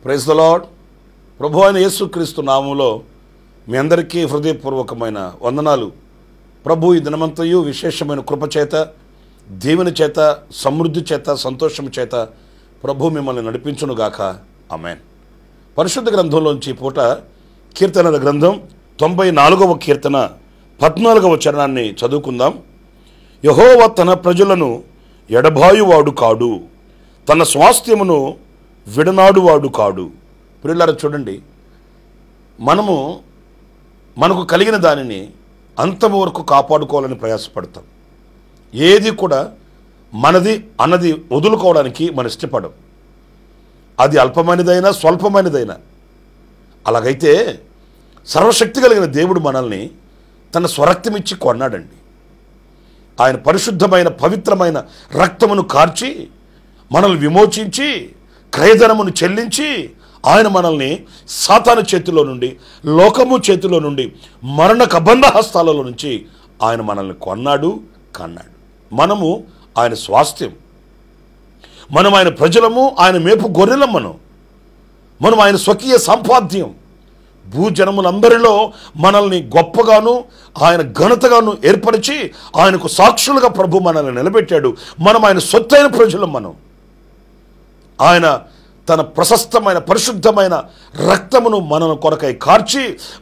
Praise the lord. ప్రభు అయిన యేసుక్రీస్తు నామములో మీ అందరికీ హృదయపూర్వకమైన వందనాలు. ప్రభు ఈ దినమంతయు విశేషమైన కృపచేత, దీవెన చేత, సమృద్ధి చేత, సంతోషం చేత ప్రభు మిమ్మల్ని నడిపించునుగాక. ఆమేన్. పరిశుద్ధ గ్రంథంలోంచి పూట కీర్తనల గ్రంథం 94వ కీర్తన 14వ చరణాన్ని చదువుకుందాం. యెహోవా తన ప్రజలను ఎడబాయువాడు కాడు, తన స్వాస్థ్యమును విడనాడువాడు కాడు. ప్రియులారా చూడండి, మనకు కలిగిన దానిని అంతము వరకు కాపాడుకోవాలని ప్రయాసపడతాం. ఏది కూడా మనది అన్నది వదులుకోవడానికి మన ఇష్టపడం. అది అల్పమైనదైనా స్వల్పమైనదైనా. అలాగైతే సర్వశక్తి కలిగిన దేవుడు మనల్ని తన స్వరక్తమిచ్చి కొన్నాడండి. ఆయన పరిశుద్ధమైన పవిత్రమైన రక్తమును కార్చి మనల్ని విమోచించి క్రయధనమును చెల్లించి ఆయన మనల్ని సాతాను చేతిలో నుండి, లోకము చేతిలో నుండి, మరణ కబంధ హస్తాలలో నుంచి ఆయన మనల్ని కొన్నాడు, కన్నాడు. మనము ఆయన స్వాస్థ్యం, మనం ఆయన ప్రజలము, ఆయన మేపు గొర్రెలం. మనం ఆయన స్వకీయ సంపాద్యం. భూజనములందరిలో మనల్ని గొప్పగాను ఆయన ఘనతగాను ఏర్పరిచి ఆయనకు సాక్షులుగా ప్రభు మనల్ని నిలబెట్టాడు. మనం ఆయన సొత్తైన ప్రజలం. ఆయన తన ప్రశస్తమైన పరిశుద్ధమైన రక్తమును మన కొరకై కార్చి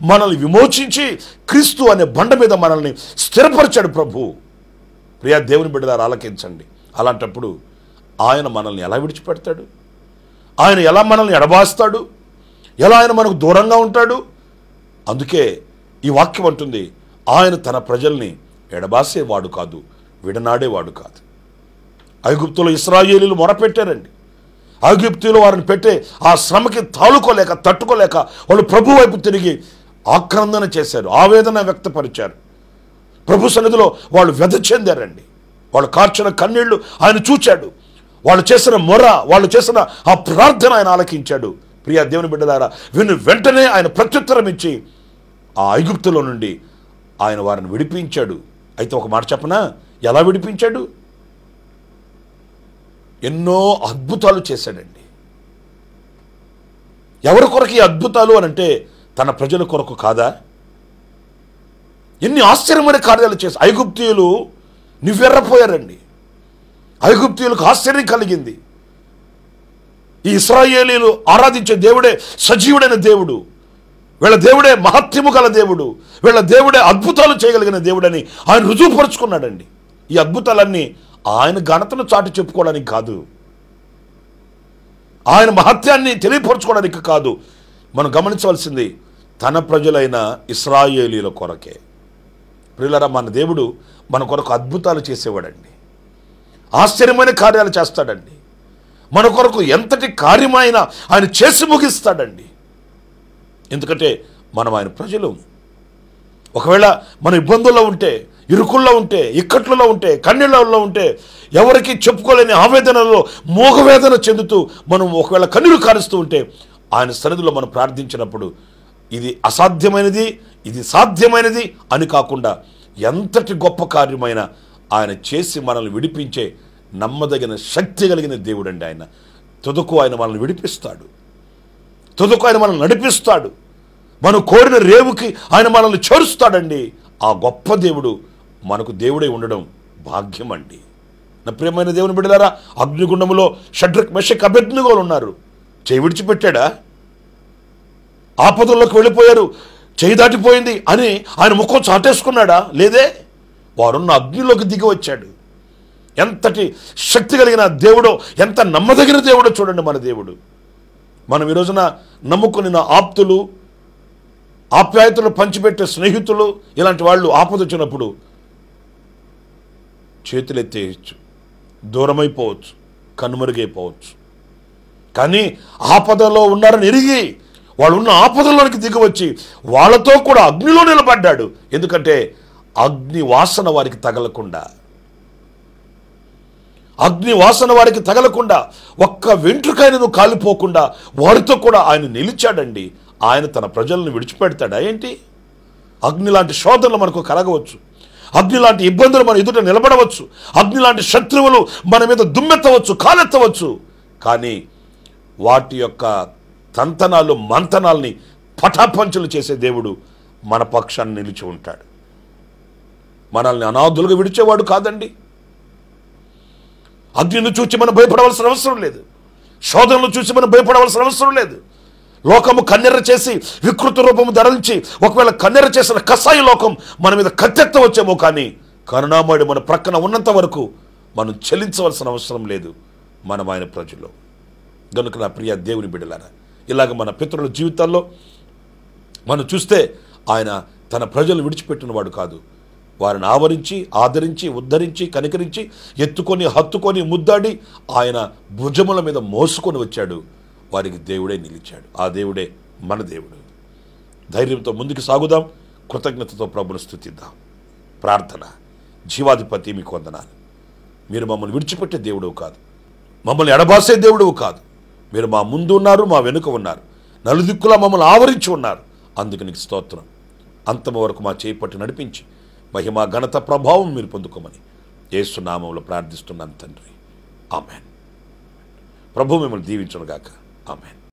మనల్ని విమోచించి క్రీస్తు అనే బండ మీద మనల్ని స్థిరపరిచాడు ప్రభు. ప్రియా దేవుని బిడ్డలారా ఆలకించండి. అలాంటప్పుడు ఆయన మనల్ని ఎలా విడిచిపెడతాడు? ఆయన ఎలా మనల్ని ఎడబాస్తాడు? ఎలా ఆయన మనకు దూరంగా ఉంటాడు? అందుకే ఈ వాక్యం అంటుంది, ఆయన తన ప్రజల్ని ఎడబాసేవాడు కాదు, విడనాడేవాడు కాదు. ఐగుప్తులో ఇశ్రాయేలీయులు మొరపెట్టారండి. ఐగుప్తులో వారిని పెట్టే ఆ శ్రమకి తట్టుకోలేక వాళ్ళు ప్రభు వైపు తిరిగి ఆక్రందన చేశారు, ఆవేదన వ్యక్తపరిచారు. ప్రభు సన్నిధిలో వాళ్ళు వ్యధ చెందారండి. వాళ్ళు కార్చిన కన్నీళ్లు ఆయన చూచాడు. వాళ్ళు చేసిన మొర, వాళ్ళు చేసిన ఆ ప్రార్థన ఆయన ఆలకించాడు. ప్రియా దేవుని బిడ్డలారా, వెంటనే ఆయన ప్రత్యుత్తరం ఇచ్చి ఆ ఐగుప్తులో నుండి ఆయన వారిని విడిపించాడు. అయితే ఒక మాట చెప్పనా, ఎలా విడిపించాడు? ఎన్నో అద్భుతాలు చేశాడండి. ఎవరి కొరకు ఈ అద్భుతాలు అని అంటే తన ప్రజల కొరకు కాదా? ఎన్ని ఆశ్చర్యమైన కార్యాలు చేసి ఐగుప్తీయులు నివ్వెర్రపోయారండి. ఐగుప్తీయులకు ఆశ్చర్యం కలిగింది. ఈ ఇశ్రాయేలీయులు ఆరాధించే దేవుడే సజీవుడైన దేవుడు, వీళ్ళ దేవుడే మహత్యము గల దేవుడు, వీళ్ళ దేవుడే అద్భుతాలు చేయగలిగిన దేవుడని ఆయన రుజువుపరుచుకున్నాడండి. ఈ అద్భుతాలన్నీ ఆయన ఘనతను చాటి చెప్పుకోవడానికి కాదు, ఆయన మహత్యాన్ని తెలియపరచుకోవడానికి కాదు. మనం గమనించవలసింది తన ప్రజలైన ఇశ్రాయేలీయుల కొరకే. ప్రియులారా, మన దేవుడు మన కొరకు అద్భుతాలు చేసేవాడండి, ఆశ్చర్యమైన కార్యాలు చేస్తాడండి. మన కొరకు ఎంతటి కార్యమైనా ఆయన చేసి ముగిస్తాడండి. ఎందుకంటే మనం ఆయన ప్రజలు. ఒకవేళ మన ఇబ్బందుల్లో ఉంటే, ఇరుకుల్లో ఉంటే, ఇక్కట్లలో ఉంటే, కన్నీళ్ళలో ఉంటే, ఎవరికి చెప్పుకోలేని ఆవేదనలో మోగవేదన చెందుతూ మనం ఒకవేళ కన్నీరు కారుస్తూ ఉంటే ఆయన సన్నిధిలో మనం ప్రార్థించినప్పుడు ఇది అసాధ్యమైనది, ఇది సాధ్యమైనది అని కాకుండా ఎంతటి గొప్ప కార్యమైన ఆయన చేసి మనల్ని విడిపించే నమ్మదగిన శక్తి కలిగిన దేవుడు అండి ఆయన. తుదకు ఆయన మనల్ని విడిపిస్తాడు, తుదకు ఆయన మనల్ని నడిపిస్తాడు, మనం కోరిన రేవుకి ఆయన మనల్ని చేరుస్తాడండి. ఆ గొప్ప దేవుడు మనకు దేవుడై ఉండడం భాగ్యం అండి. నా ప్రియమైన దేవుని బిడ్డలారా, అగ్నిగుండములో షడ్రక్, మెషక్, అబేద్నెగోలు ఉన్నారు. చేయి విడిచిపెట్టాడా? ఆపదల్లోకి వెళ్ళిపోయారు, చేయి దాటిపోయింది అని ఆయన ముఖం చాటేసుకున్నాడా? లేదే. వారున్న అగ్నిలోకి దిగి వచ్చాడు. ఎంతటి శక్తి కలిగిన దేవుడో, ఎంత నమ్మదగిన దేవుడో చూడండి మన దేవుడు. మనం ఈ రోజున నమ్ముకుని ఆప్తులు, ఆప్యాయతలు పంచిపెట్టే స్నేహితులు, ఇలాంటి వాళ్ళు ఆపద వచ్చినప్పుడు చేతులెత్తేయచ్చు, దూరమైపోవచ్చు, కనుమరుగైపోవచ్చు. కానీ ఆపదలో ఉన్నారని ఎరిగి వాళ్ళు ఉన్న ఆపదలోనికి దిగివచ్చి వాళ్ళతో కూడా అగ్నిలో నిలబడ్డాడు. ఎందుకంటే అగ్ని వాసన వారికి తగలకుండా, అగ్ని వాసన వారికి తగలకుండా, ఒక్క వెంట్రుకైనను కాలిపోకుండా వారితో కూడా ఆయన నిలిచాడండి. ఆయన తన ప్రజలను విడిచిపెడతాడా ఏంటి? అగ్ని లాంటి శోధనలు మనకు కలగవచ్చు, అగ్ని లాంటి ఇబ్బందులు మన ఎదుట నిలబడవచ్చు, అగ్ని లాంటి శత్రువులు మన మీద దుమ్మెత్తవచ్చు, కాలెత్తవచ్చు. కానీ వాటి యొక్క తంతనాలు మంతనాల్ని పటాపంచలు చేసే దేవుడు మన పక్షాన్ని నిలిచి ఉంటాడు. మనల్ని అనాథులుగా విడిచేవాడు కాదండి. అగ్నిని చూసి మనం భయపడవలసిన అవసరం లేదు. శోధనలు చూసి మనం భయపడవలసిన అవసరం లేదు. లోకము కన్నెర్ర చేసి వికృత రూపము ధరించి ఒకవేళ కన్నెర్ర చేసిన కసాయి లోకం మన మీద కత్తెత్త వచ్చేమో, కానీ కరుణామయుడు మన ప్రక్కన ఉన్నంత వరకు మనం చెల్లించవలసిన అవసరం లేదు. మనం ఆయన ప్రజలు గనుక నా ప్రియ దేవుని బిడ్డలారా, ఇలాగ మన పితరుల జీవితాల్లో మనం చూస్తే ఆయన తన ప్రజలు విడిచిపెట్టిన వాడు కాదు. వారిని ఆవరించి, ఆదరించి, ఉద్ధరించి, కనికరించి, ఎత్తుకొని, హత్తుకొని, ముద్దాడి ఆయన భుజముల మీద మోసుకొని వచ్చాడు. వారికి దేవుడే నిలిచాడు. ఆ దేవుడే మన దేవుడు. ధైర్యంతో ముందుకు సాగుదాం. కృతజ్ఞతతో ప్రభుని స్తుతిద్దాం. ప్రార్థన. జీవాధిపతి, మీకు వందనాలు. మీరు మమ్మల్ని విడిచిపెట్టే దేవుడవు కాదు, మమ్మల్ని ఎడబాసే దేవుడవు కాదు. మీరు మా ముందు ఉన్నారు, మా వెనుక ఉన్నారు, నలుదిక్కులా మమ్మల్ని ఆవరించి ఉన్నారు. అందుకు నీకు స్తోత్రం. అంతము వరకు మా చేయి పట్టి నడిపించి మహిమ, ఘనత, ప్రభావం మీరు పొందుకోమని యేసు నామములో ప్రార్థిస్తున్నాను తండ్రి. ఆమెన్. ప్రభు మిమ్మల్ని దీవించునుగాక. ఆమెన్.